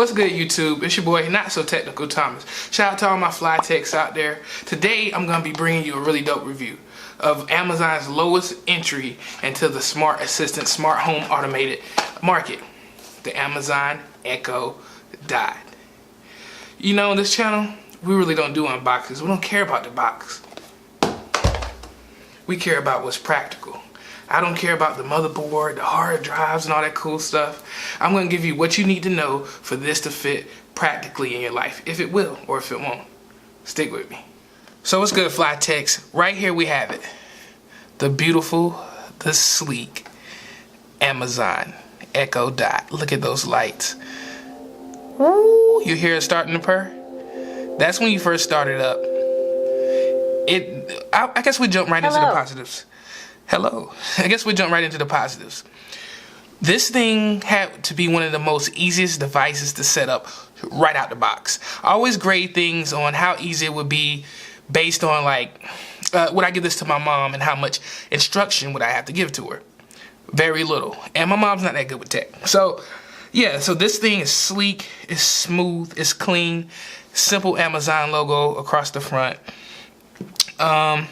What's good, YouTube? It's your boy, NotSoTechnicalThomas. Shout out to all my FLYTEKS out there. Today, I'm going to be bringing you a really dope review of Amazon's lowest entry into the smart assistant, smart home automated market, the Amazon Echo Dot. You know, on this channel, we really don't do unboxings. We don't care about the box. We care about what's practical. I don't care about the motherboard, the hard drives, and all that cool stuff. I'm going to give you what you need to know for this to fit practically in your life, if it will or if it won't. Stick with me. So what's good, FLYTEKS? Right here we have it. The beautiful, the sleek Amazon Echo Dot. Look at those lights. Woo! You hear it starting to purr? That's when you first started up. I guess we jump right into the positives. Hello. I guess we jump right into the positives. This thing had to be one of the most easiest devices to set up right out the box. I always grade things on how easy it would be based on would I give this to my mom and how much instruction would I have to give to her? Very little. And my mom's not that good with tech. So yeah, so this thing is sleek, it's smooth, it's clean, simple Amazon logo across the front.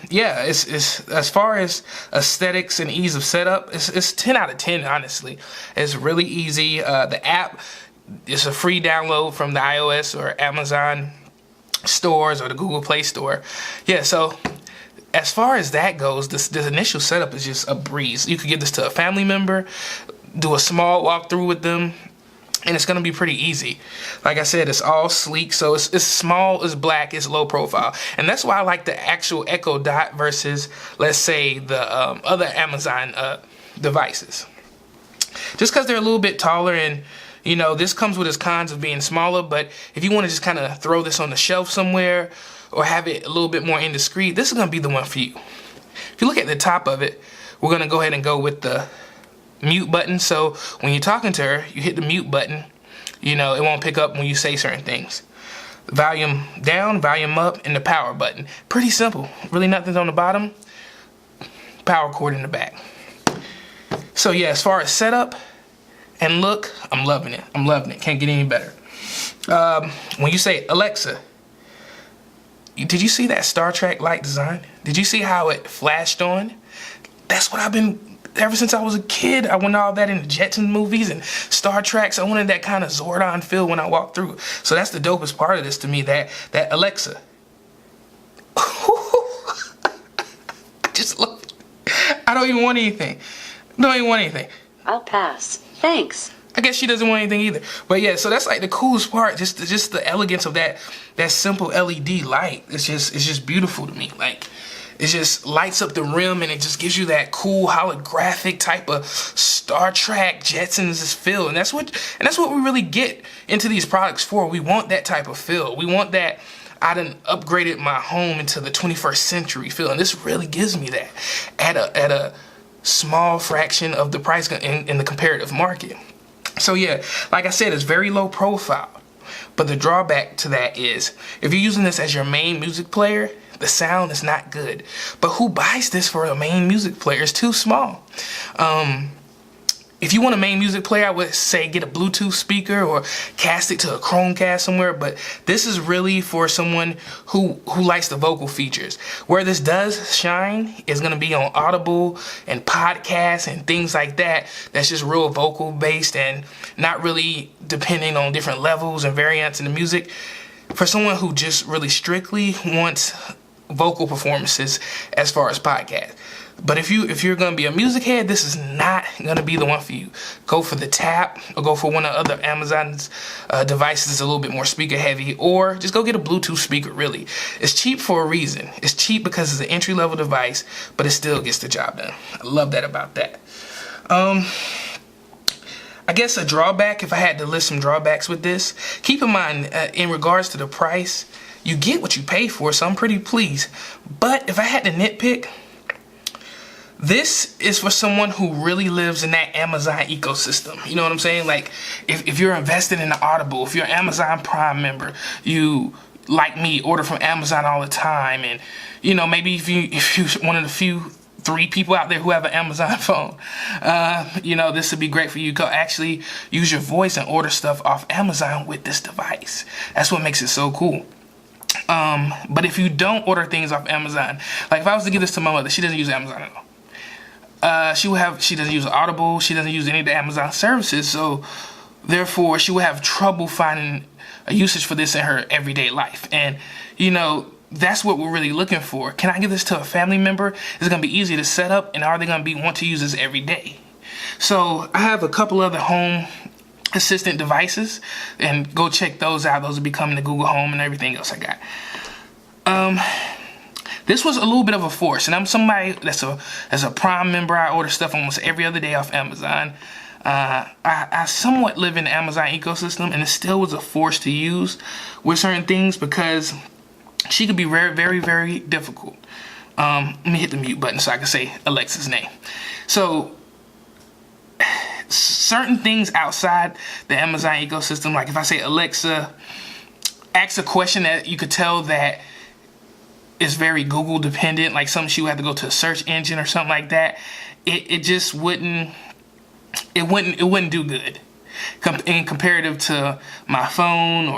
Yeah, it's as far as aesthetics and ease of setup, it's 10 out of 10, honestly. It's really easy. The app is a free download from the iOS or Amazon stores or the Google Play Store. Yeah, so as far as that goes, this initial setup is just a breeze. You could give this to a family member, do a small walkthrough with them, and it's gonna be pretty easy. Like I said, it's all sleek, so it's small, it's black, it's low profile. And that's why I like the actual Echo Dot versus, let's say, the other Amazon devices. Just because they're a little bit taller, and you know, this comes with its cons of being smaller, but if you want to just kind of throw this on the shelf somewhere or have it a little bit more indiscreet, this is gonna be the one for you. If you look at the top of it, we're gonna go ahead and go with the mute button. So when you're talking to her, you hit the mute button. You know, it won't pick up when you say certain things. Volume down, volume up, and the power button. Pretty simple. Really nothing's on the bottom. Power cord in the back. So yeah, as far as setup and look, I'm loving it. I'm loving it. Can't get any better. When you say Alexa, did you see that Star Trek light design? Did you see how it flashed on? That's what I've been ever since I was a kid. I wanted all that in the Jetsons movies and Star Trek. So I wanted that kind of Zordon feel when I walked through. So that's the dopest part of this to me, that Alexa. Just look. I don't even want anything. Don't even want anything. I'll pass. Thanks. I guess she doesn't want anything either. But yeah, so that's like the coolest part. Just the elegance of that simple LED light. It's just beautiful to me. Like, it just lights up the rim and it just gives you that cool holographic type of Star Trek Jetsons feel. And that's what we really get into these products for. We want that type of feel. We want that I done upgraded my home into the 21st century feel. And this really gives me that at a small fraction of the price in the comparative market. So yeah, like I said, it's very low profile. But the drawback to that is, if you're using this as your main music player, the sound is not good. But who buys this for a main music player? It's too small. If you want a main music player, I would say get a Bluetooth speaker or cast it to a Chromecast somewhere. But this is really for someone who likes the vocal features. Where this does shine is going to be on Audible and podcasts and things like that. That's just real vocal based and not really depending on different levels and variants in the music. For someone who just really strictly wants vocal performances as far as podcasts. But if you're gonna be a music head, this is not gonna be the one for you. Go for the Tap, or go for one of other Amazon's devices that's a little bit more speaker heavy, or just go get a Bluetooth speaker. Really, it's cheap for a reason. It's cheap because it's an entry-level device, but it still gets the job done. I love that about that. I guess a drawback, if I had to list some drawbacks with this, keep in mind in regards to the price, you get what you pay for, so I'm pretty pleased. But if I had to nitpick, this is for someone who really lives in that Amazon ecosystem. You know what I'm saying? Like, if you're invested in the Audible, if you're an Amazon Prime member, you, like me, order from Amazon all the time, and you know, maybe if you're one of the few 3 people out there who have an Amazon phone. You know, this would be great for you. You can actually use your voice and order stuff off Amazon with this device. That's what makes it so cool. But if you don't order things off Amazon, like if I was to give this to my mother, she doesn't use Amazon at all. She doesn't use Audible. She doesn't use any of the Amazon services. So therefore, she would have trouble finding a usage for this in her everyday life. And, you know, that's what we're really looking for. Can I give this to a family member? Is it going to be easy to set up? And are they going to want to use this every day? So I have a couple other home assistant devices, and go check those out. Those will be coming to Google Home and everything else I got. This was a little bit of a force, and I'm somebody that's a Prime member. I order stuff almost every other day off Amazon. I somewhat live in the Amazon ecosystem, and it still was a force to use with certain things because she could be very, very, very difficult. Let me hit the mute button so I can say Alexa's name. So certain things outside the Amazon ecosystem, like if I say Alexa, ask a question that you could tell that is very Google dependent, like something she would have to go to a search engine or something like that, it just wouldn't do good in comparative to my phone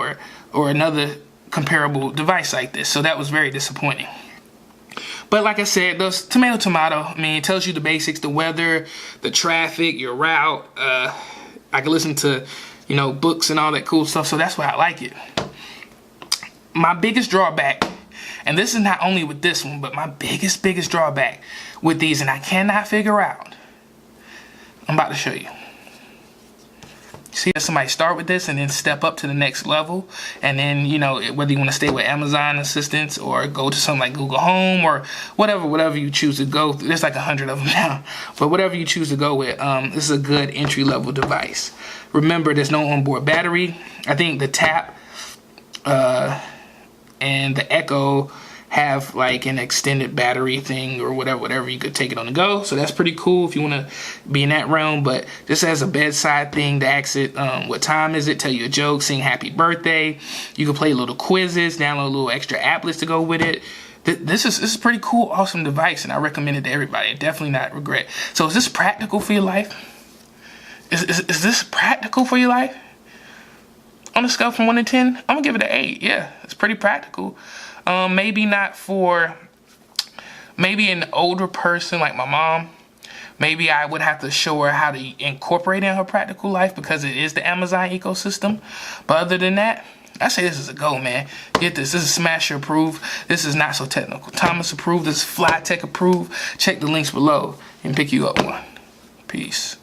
or another comparable device like this. So that was very disappointing. But like I said, those tomato, I mean, it tells you the basics, the weather, the traffic, your route. I can listen to, you know, books and all that cool stuff. So that's why I like it. My biggest drawback, and this is not only with this one, but my biggest drawback with these, and I cannot figure out, I'm about to show you. See, somebody start with this and then step up to the next level, and then, you know, whether you want to stay with Amazon assistants or go to something like Google Home or whatever you choose to go. There's like 100 of them now, but whatever you choose to go with, this is a good entry level device. Remember, there's no onboard battery. I think the Tap and the Echo have like an extended battery thing or whatever, you could take it on the go. So that's pretty cool if you want to be in that realm. But this has a bedside thing to ask it what time is it, tell you a joke, sing happy birthday. You can play little quizzes, download little extra applets to go with it. This is a pretty cool, awesome device, and I recommend it to everybody. Definitely not regret. So is this practical for your life? Is this practical for your life? On a scale from 1 to 10, I'm gonna give it an 8. Yeah, it's pretty practical. Maybe not for maybe an older person like my mom. Maybe I would have to show her how to incorporate it in her practical life because it is the Amazon ecosystem. But other than that, I say this is a go, man. Get this. This is Smasher approved. This is Not So Technical Thomas approved. This is FlyTek approved. Check the links below and pick you up one. Peace.